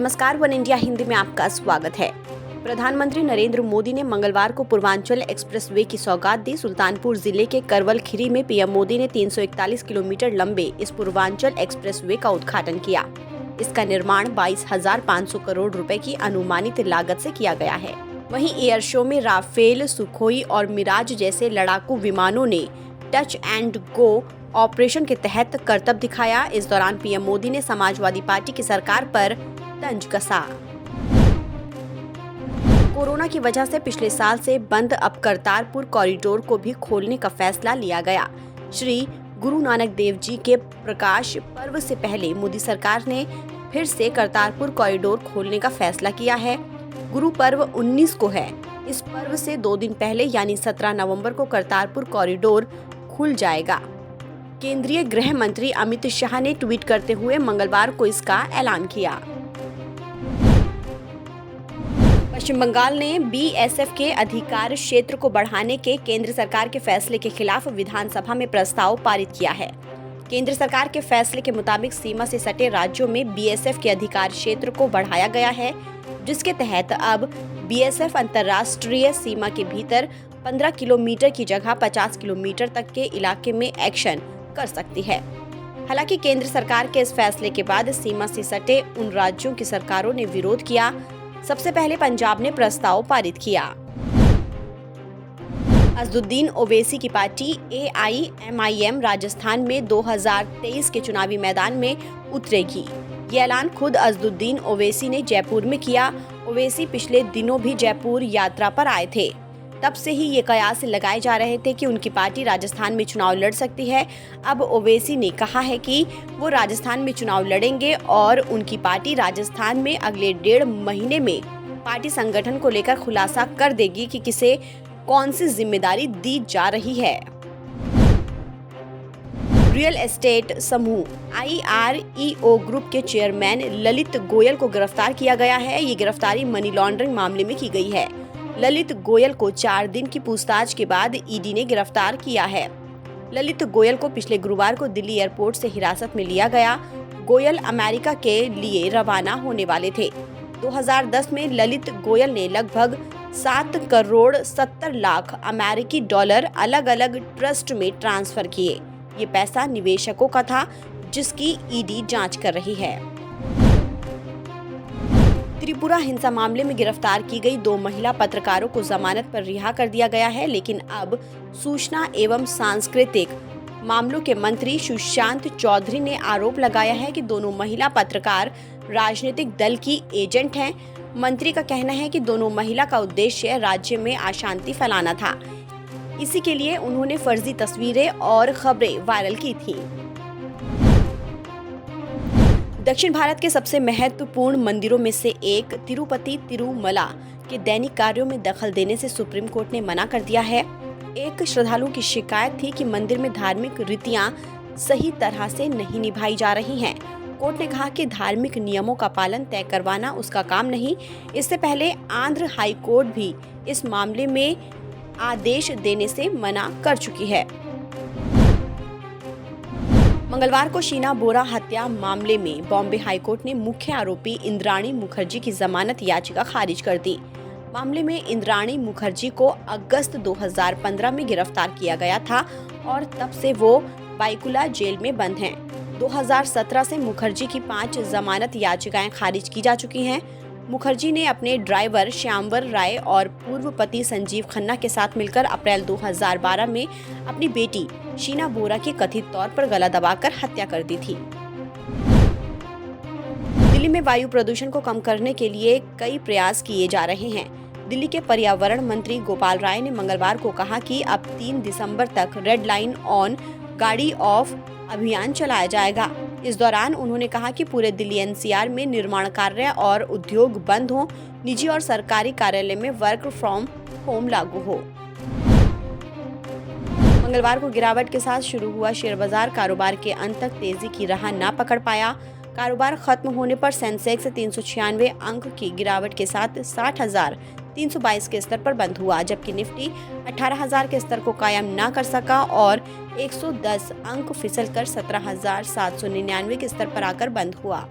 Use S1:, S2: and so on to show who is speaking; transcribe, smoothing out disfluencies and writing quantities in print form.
S1: नमस्कार, one India Hindi में आपका स्वागत है। प्रधानमंत्री नरेंद्र मोदी ने मंगलवार को पूर्वांचल एक्सप्रेसवे की सौगात दी। सुल्तानपुर जिले के करवल खीरी में पीएम मोदी ने 341 किलोमीटर लंबे इस पूर्वांचल एक्सप्रेसवे का उद्घाटन किया। इसका निर्माण 22,500 करोड़ रुपए की अनुमानित लागत से किया गया है। वहीं एयर शो में राफेल, सुखोई और मिराज जैसे लड़ाकू विमानों ने टच एंड गो ऑपरेशन के तहत करतब दिखाया। इस दौरान पीएम मोदी ने समाजवादी पार्टी की सरकार पर तंज कसा। कोरोना की वजह से पिछले साल से बंद अब करतारपुर कॉरिडोर को भी खोलने का फैसला लिया गया। श्री गुरु नानक देव जी के प्रकाश पर्व से पहले मोदी सरकार ने फिर से करतारपुर कॉरिडोर खोलने का फैसला किया है। गुरु पर्व 19 को है। इस पर्व से 2 दिन पहले यानी 17 नवंबर को करतारपुर कॉरिडोर खुल जाएगा। केंद्रीय गृह मंत्री अमित शाह ने ट्वीट करते हुए मंगलवार को इसका ऐलान किया। पश्चिम बंगाल ने बीएसएफ के अधिकार क्षेत्र को बढ़ाने के केंद्र सरकार के फैसले के खिलाफ विधानसभा में प्रस्ताव पारित किया है। केंद्र सरकार के फैसले के मुताबिक सीमा से सटे राज्यों में बीएसएफ के अधिकार क्षेत्र को बढ़ाया गया है, जिसके तहत अब बीएसएफ अंतर्राष्ट्रीय सीमा के भीतर 15 किलोमीटर की जगह 50 किलोमीटर तक के इलाके में एक्शन कर सकती है। हालांकि केंद्र सरकार के इस फैसले के बाद सीमा से सटे उन राज्यों की सरकारों ने विरोध किया। सबसे पहले पंजाब ने प्रस्ताव पारित किया। असदुद्दीन ओवैसी की पार्टी AIMIM राजस्थान में 2023 के चुनावी मैदान में उतरेगी। ये ऐलान खुद असदुद्दीन ओवैसी ने जयपुर में किया। ओवैसी पिछले दिनों भी जयपुर यात्रा पर आए थे। तब से ही ये कयास लगाए जा रहे थे कि उनकी पार्टी राजस्थान में चुनाव लड़ सकती है। अब ओवैसी ने कहा है कि वो राजस्थान में चुनाव लड़ेंगे और उनकी पार्टी राजस्थान में अगले 1.5 महीने में पार्टी संगठन को लेकर खुलासा कर देगी कि किसे कौन सी जिम्मेदारी दी जा रही है। रियल एस्टेट समूह IREO ग्रुप के चेयरमैन ललित गोयल को गिरफ्तार किया गया है। ये गिरफ्तारी मनी लॉन्ड्रिंग मामले में की गई है। ललित गोयल को 4 दिन की पूछताछ के बाद ईडी ने गिरफ्तार किया है। ललित गोयल को पिछले गुरुवार को दिल्ली एयरपोर्ट से हिरासत में लिया गया। गोयल अमेरिका के लिए रवाना होने वाले थे। 2010 में ललित गोयल ने लगभग 7 करोड़ 70 लाख अमेरिकी डॉलर अलग अलग ट्रस्ट में ट्रांसफर किए। ये पैसा निवेशकों का था, जिसकी ईडी जांच कर रही है। त्रिपुरा हिंसा मामले में गिरफ्तार की गई 2 महिला पत्रकारों को जमानत पर रिहा कर दिया गया है, लेकिन अब सूचना एवं सांस्कृतिक मामलों के मंत्री सुशांत चौधरी ने आरोप लगाया है कि दोनों महिला पत्रकार राजनीतिक दल की एजेंट हैं। मंत्री का कहना है कि दोनों महिला का उद्देश्य राज्य में अशांति फैलाना था। इसी के लिए उन्होंने फर्जी तस्वीरें और खबरें वायरल की थी। दक्षिण भारत के सबसे महत्वपूर्ण मंदिरों में से एक तिरुपति तिरुमला के दैनिक कार्यों में दखल देने से सुप्रीम कोर्ट ने मना कर दिया है। एक श्रद्धालु की शिकायत थी कि मंदिर में धार्मिक रीतियां सही तरह से नहीं निभाई जा रही हैं। कोर्ट ने कहा कि धार्मिक नियमों का पालन तय करवाना उसका काम नहीं। इससे पहले आंध्र हाई कोर्ट भी इस मामले में आदेश देने से मना कर चुकी है। मंगलवार को शीना बोरा हत्या मामले में बॉम्बे हाईकोर्ट ने मुख्य आरोपी इंद्राणी मुखर्जी की जमानत याचिका खारिज कर दी। मामले में इंद्राणी मुखर्जी को अगस्त 2015 में गिरफ्तार किया गया था और तब से वो बाइकुला जेल में बंद हैं। 2017 से मुखर्जी की 5 जमानत याचिकाएं खारिज की जा चुकी हैं। मुखर्जी ने अपने ड्राइवर श्यामवर राय और पूर्व पति संजीव खन्ना के साथ मिलकर अप्रैल 2012 में अपनी बेटी शीना बोरा की कथित तौर पर गला दबाकर हत्या कर दी थी। दिल्ली में वायु प्रदूषण को कम करने के लिए कई प्रयास किए जा रहे हैं। दिल्ली के पर्यावरण मंत्री गोपाल राय ने मंगलवार को कहा कि अब 3 दिसंबर तक रेड लाइन ऑन गाड़ी ऑफ अभियान चलाया जाएगा। इस दौरान उन्होंने कहा कि पूरे दिल्ली NCR में निर्माण कार्य और उद्योग बंद हो, निजी और सरकारी कार्यालय में वर्क फ्रॉम होम लागू हो। मंगलवार को गिरावट के साथ शुरू हुआ शेयर बाजार कारोबार के अंत तक तेजी की राह न पकड़ पाया। कारोबार खत्म होने पर सेंसेक्स 396 अंक की गिरावट के साथ 60,322 के स्तर पर बंद हुआ, जबकि निफ्टी 18,000 के स्तर को कायम न कर सका और 110 अंक फिसलकर 17,799 के स्तर पर आकर बंद हुआ।